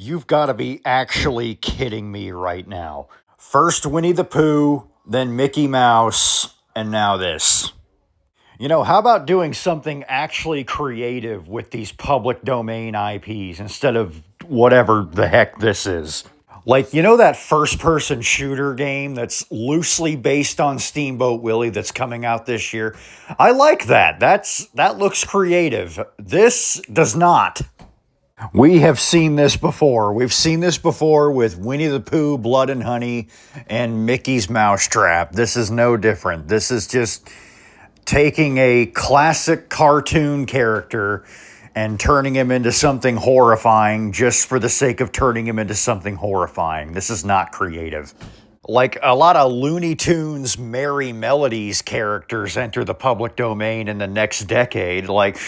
You've got to be actually kidding me right now. First Winnie the Pooh, then Mickey Mouse, and now this. How about doing something actually creative with these public domain IPs instead of whatever the heck this is? Like, that first person shooter game that's loosely based on Steamboat Willie that's coming out this year? I like that. That looks creative. This does not. We have seen this before. We've seen this before with Winnie the Pooh, Blood and Honey, and Mickey's Mousetrap. This is no different. This is just taking a classic cartoon character and turning him into something horrifying just for the sake of turning him into something horrifying. This is not creative. Like a lot of Looney Tunes, Merry Melodies characters enter the public domain in the next decade. Like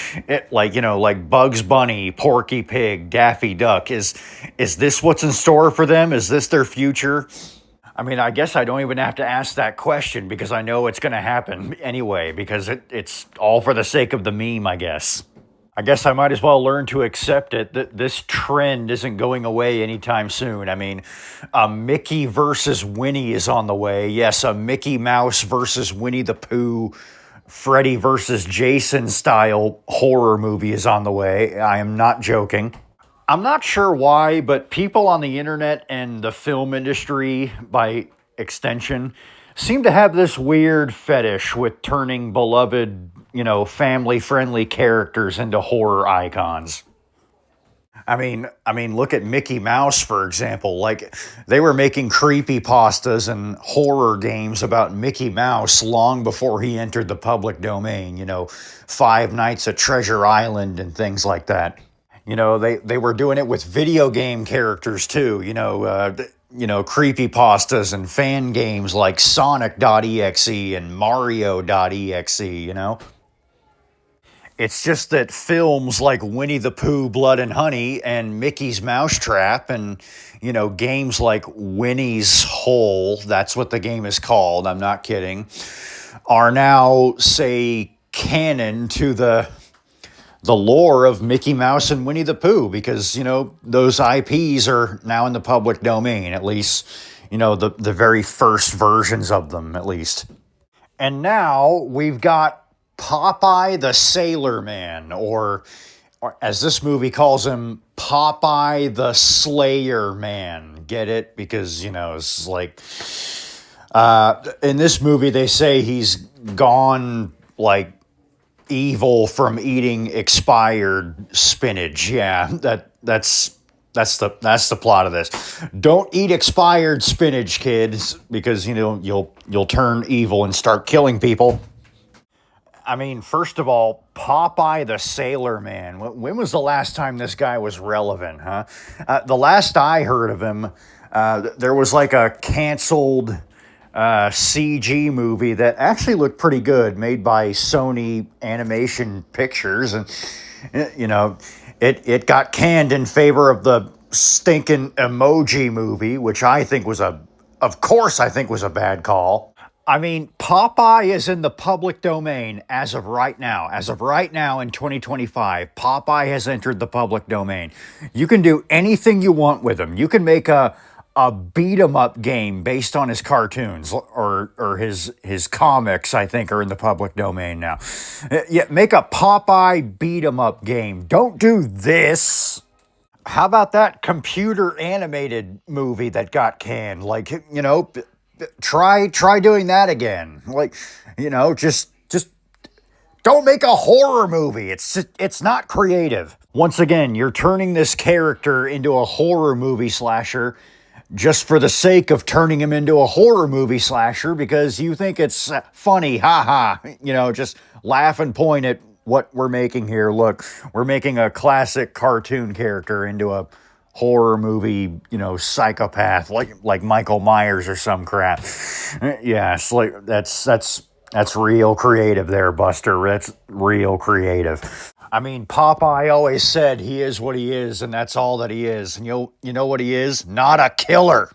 Bugs Bunny, Porky Pig, Daffy Duck. Is this what's in store for them? Is this their future? I mean, I guess I don't even have to ask that question because I know it's going to happen anyway, because it's all for the sake of the meme, I guess. I guess I might as well learn to accept it that this trend isn't going away anytime soon. I mean, a Mickey versus Winnie is on the way. Yes, a Mickey Mouse versus Winnie the Pooh, Freddy versus Jason style horror movie is on the way. I am not joking. I'm not sure why, but people on the internet and the film industry, by extension, seem to have this weird fetish with turning beloved, family-friendly characters into horror icons. I mean, look at Mickey Mouse, for example. Like, they were making creepypastas and horror games about Mickey Mouse long before he entered the public domain. Five Nights at Treasure Island and things like that. They were doing it with video game characters too. Creepypastas and fan games like Sonic.exe and Mario.exe. It's just that films like Winnie the Pooh, Blood and Honey, and Mickey's Mousetrap, and, games like Winnie's Hole, that's what the game is called, I'm not kidding, are now, say, canon to the lore of Mickey Mouse and Winnie the Pooh, because, those IPs are now in the public domain, at least, the very first versions of them, at least. And now we've got Popeye the Sailor Man, or as this movie calls him, Popeye the Slayer Man. Get it? Because, it's like, in this movie, they say he's gone, like, evil from eating expired spinach. Yeah, that's the plot of this. Don't eat expired spinach, kids, because, you'll turn evil and start killing people. I mean, first of all, Popeye the Sailor Man. When was the last time this guy was relevant, huh? The last I heard of him, there was like a canceled CG movie that actually looked pretty good, made by Sony Animation Pictures. And, it got canned in favor of the stinking Emoji Movie, which I think was a bad call. I mean, Popeye is in the public domain as of right now. As of right now in 2025, Popeye has entered the public domain. You can do anything you want with him. You can make a beat 'em up game based on his cartoons or his comics, I think, are in the public domain now. Yeah, make a Popeye beat 'em up game. Don't do this. How about that computer animated movie that got canned? Like, try doing that again. Like, just don't make a horror movie. It's not creative. Once again, you're turning this character into a horror movie slasher just for the sake of turning him into a horror movie slasher because you think it's funny. Ha ha. Just laugh and point at what we're making here. Look, we're making a classic cartoon character into a horror movie, psychopath like Michael Myers or some crap. Yeah, it's like that's real creative there, Buster. That's real creative. I mean, Popeye always said he is what he is, and that's all that he is. And you know what he is? Not a killer.